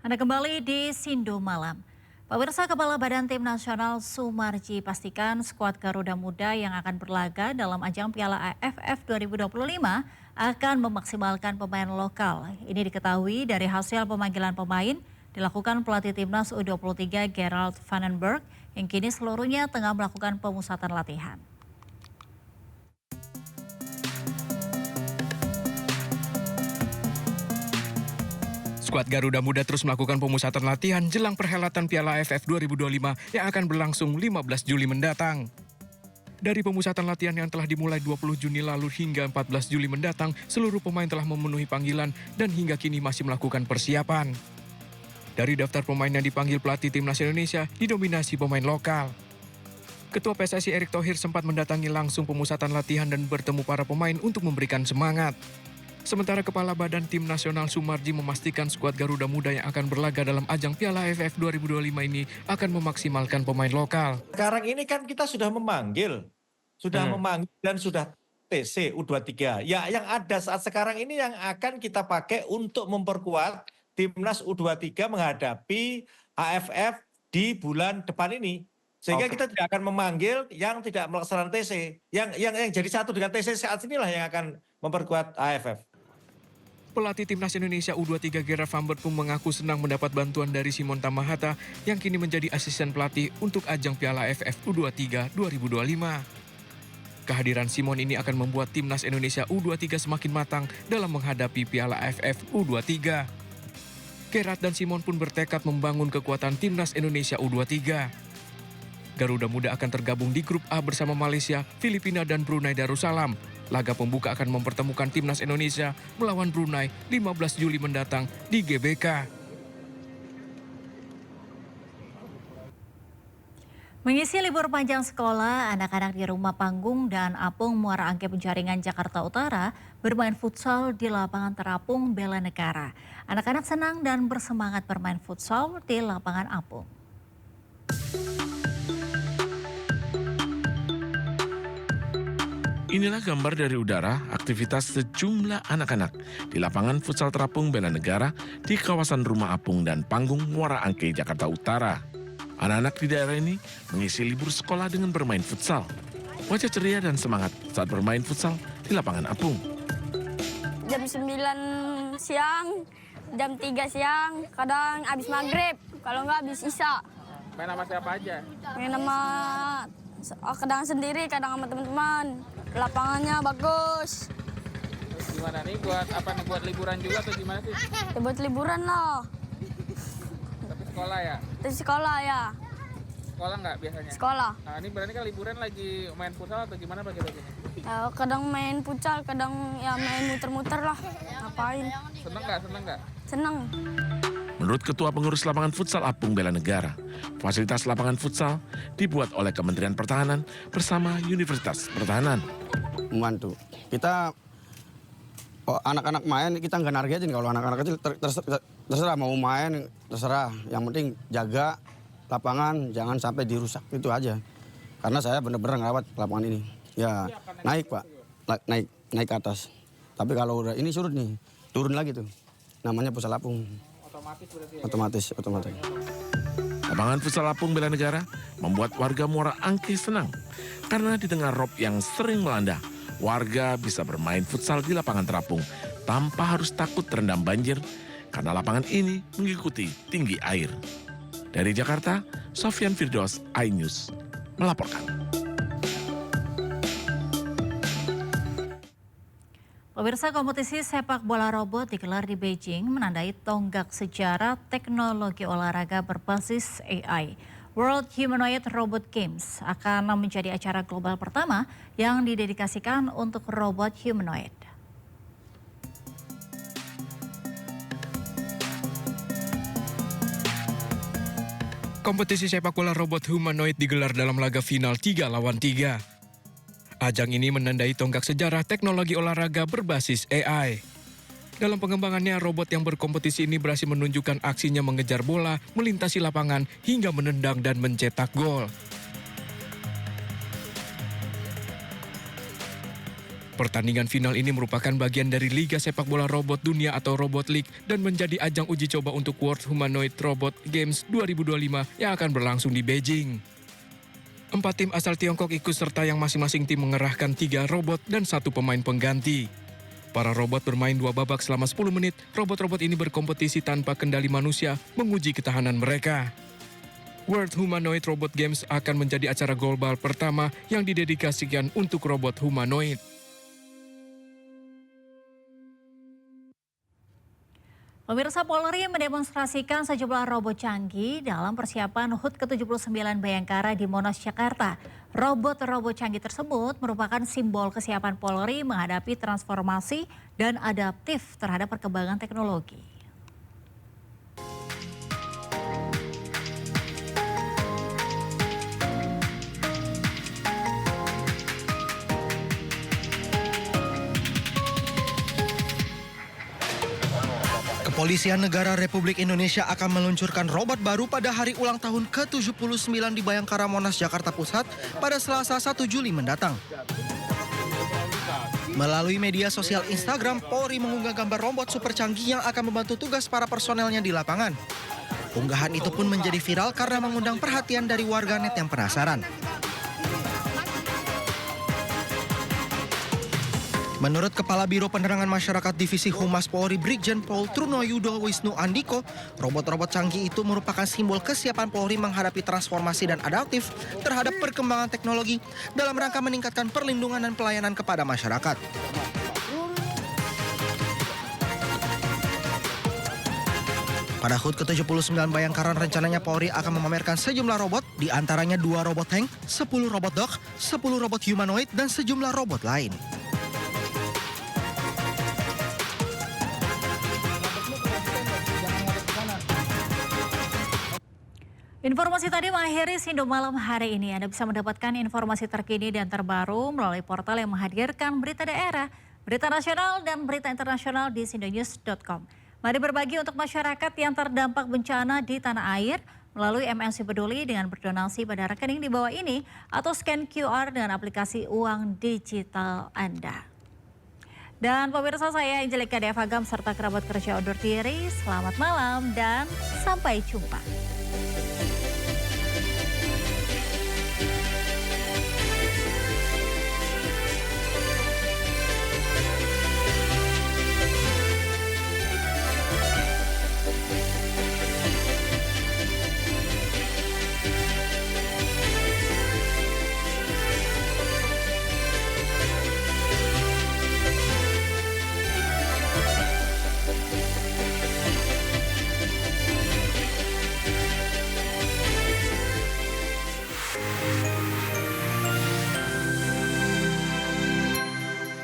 Anda kembali di Sindo Malam. Pemirsa, Kepala Badan Tim Nasional Sumarji pastikan skuad Garuda Muda yang akan berlaga dalam ajang Piala AFF 2025 akan memaksimalkan pemain lokal. Ini diketahui dari hasil pemanggilan pemain dilakukan pelatih Timnas U23 Gerald Vandenberg yang kini seluruhnya tengah melakukan pemusatan latihan. Skuad Garuda Muda terus melakukan pemusatan latihan jelang perhelatan Piala AFF 2025 yang akan berlangsung 15 Juli mendatang. Dari pemusatan latihan yang telah dimulai 20 Juni lalu hingga 14 Juli mendatang, seluruh pemain telah memenuhi panggilan dan hingga kini masih melakukan persiapan. Dari daftar pemain yang dipanggil pelatih Timnas Indonesia, didominasi pemain lokal. Ketua PSSI Erick Thohir sempat mendatangi langsung pemusatan latihan dan bertemu para pemain untuk memberikan semangat. Sementara Kepala Badan Tim Nasional Sumarji memastikan skuad Garuda Muda yang akan berlaga dalam ajang Piala AFF 2025 ini akan memaksimalkan pemain lokal. Sekarang ini kan kita sudah memanggil dan sudah TC U23. Ya, yang ada saat sekarang ini yang akan kita pakai untuk memperkuat Timnas U23 menghadapi AFF di bulan depan ini. Sehingga kita tidak akan memanggil yang tidak melaksanakan TC. Yang jadi satu dengan TC saat inilah yang akan memperkuat AFF. Pelatih Timnas Indonesia U23 Gerard Vandenberg pun mengaku senang mendapat bantuan dari Simon Tamahata yang kini menjadi asisten pelatih untuk ajang Piala AFF U23 2025. Kehadiran Simon ini akan membuat Timnas Indonesia U23 semakin matang dalam menghadapi Piala AFF U23. Gerard dan Simon pun bertekad membangun kekuatan Timnas Indonesia U23. Garuda Muda akan tergabung di grup A bersama Malaysia, Filipina, dan Brunei Darussalam. Laga pembuka akan mempertemukan Timnas Indonesia melawan Brunei 15 Juli mendatang di GBK. Mengisi libur panjang sekolah, anak-anak di Rumah Panggung dan Apung Muara Angke Penjaringan Jakarta Utara bermain futsal di lapangan terapung Bela Negara. Anak-anak senang dan bersemangat bermain futsal di lapangan Apung. Inilah gambar dari udara aktivitas sejumlah anak-anak di lapangan futsal terapung Bela Negara di kawasan Rumah Apung dan Panggung Muara Angke, Jakarta Utara. Anak-anak di daerah ini mengisi libur sekolah dengan bermain futsal. Wajah ceria dan semangat saat bermain futsal di lapangan Apung. Jam 9 siang, jam 3 siang, kadang habis maghrib, kalau nggak habis isya. Main sama siapa aja? Main sama kadang sendiri, kadang sama teman-teman. Lapangannya bagus. Terus gimana nih buat apa nih, buat liburan juga atau gimana sih? Ya, buat liburan loh. Tapi sekolah ya? Di sekolah ya. Sekolah nggak biasanya? Sekolah. Nah ini berarti kan liburan lagi main futsal atau gimana bagi-bagi? Ya, kadang main futsal, kadang ya main muter-muter lah. Ngapain? Seneng nggak? Seneng nggak? Seneng. Menurut Ketua Pengurus Lapangan Futsal Apung Bela Negara, fasilitas lapangan futsal dibuat oleh Kementerian Pertahanan bersama Universitas Pertahanan. Membantu. Kita anak-anak main kita nggak nargetin, kalau anak-anak kecil terserah mau main, terserah. Yang penting jaga lapangan jangan sampai dirusak, itu aja. Karena saya benar-benar ngerawat lapangan ini. Ya naik Pak, naik ke atas. Tapi kalau udah ini surut nih, turun lagi tuh. Namanya futsal Apung. Otomatis berarti ya? Otomatis. Lapangan futsal Apung Bela Negara membuat warga Muara Angke senang. Karena di tengah rob yang sering melanda, warga bisa bermain futsal di lapangan terapung tanpa harus takut terendam banjir karena lapangan ini mengikuti tinggi air. Dari Jakarta, Sofyan Firdaus, iNews, melaporkan. Pemirsa, kompetisi sepak bola robot digelar di Beijing menandai tonggak sejarah teknologi olahraga berbasis AI. World Humanoid Robot Games akan menjadi acara global pertama yang didedikasikan untuk robot humanoid. Kompetisi sepak bola robot humanoid digelar dalam laga final 3 lawan 3. Ajang ini menandai tonggak sejarah teknologi olahraga berbasis AI. Dalam pengembangannya, robot yang berkompetisi ini berhasil menunjukkan aksinya mengejar bola, melintasi lapangan, hingga menendang dan mencetak gol. Pertandingan final ini merupakan bagian dari Liga Sepak Bola Robot Dunia atau Robot League dan menjadi ajang uji coba untuk World Humanoid Robot Games 2025 yang akan berlangsung di Beijing. 4 tim asal Tiongkok ikut serta yang masing-masing tim mengerahkan 3 robot dan 1 pemain pengganti. Para robot bermain 2 babak selama 10 menit. Robot-robot ini berkompetisi tanpa kendali manusia, menguji ketahanan mereka. World Humanoid Robot Games akan menjadi acara global pertama yang didedikasikan untuk robot humanoid. Pemirsa, Polri mendemonstrasikan sejumlah robot canggih dalam persiapan HUT ke-79 Bayangkara di Monas, Jakarta. Robot-robot canggih tersebut merupakan simbol kesiapan Polri menghadapi transformasi dan adaptif terhadap perkembangan teknologi. Kepolisian Negara Republik Indonesia akan meluncurkan robot baru pada hari ulang tahun ke-79 di Bayangkara Monas, Jakarta Pusat pada Selasa 1 Juli mendatang. Melalui media sosial Instagram, Polri mengunggah gambar robot super canggih yang akan membantu tugas para personelnya di lapangan. Unggahan itu pun menjadi viral karena mengundang perhatian dari warganet yang penasaran. Menurut Kepala Biro Penerangan Masyarakat Divisi Humas Polri Brigjen Pol Trunoyudo Wisnu Andiko, robot-robot canggih itu merupakan simbol kesiapan Polri menghadapi transformasi dan adaptif terhadap perkembangan teknologi dalam rangka meningkatkan perlindungan dan pelayanan kepada masyarakat. Pada HUT ke-79 Bayangkara rencananya Polri akan memamerkan sejumlah robot, di antaranya 2 robot tank, 10 robot dog, 10 robot humanoid, dan sejumlah robot lain. Informasi tadi mengakhiri Sindo Malam hari ini. Anda bisa mendapatkan informasi terkini dan terbaru melalui portal yang menghadirkan berita daerah, berita nasional, dan berita internasional di sindonews.com. Mari berbagi untuk masyarakat yang terdampak bencana di tanah air melalui MNC Peduli dengan berdonasi pada rekening di bawah ini atau scan QR dengan aplikasi uang digital Anda. Dan pemirsa, saya Angelika Devagam serta kerabat kerja undur diri. Selamat malam dan sampai jumpa.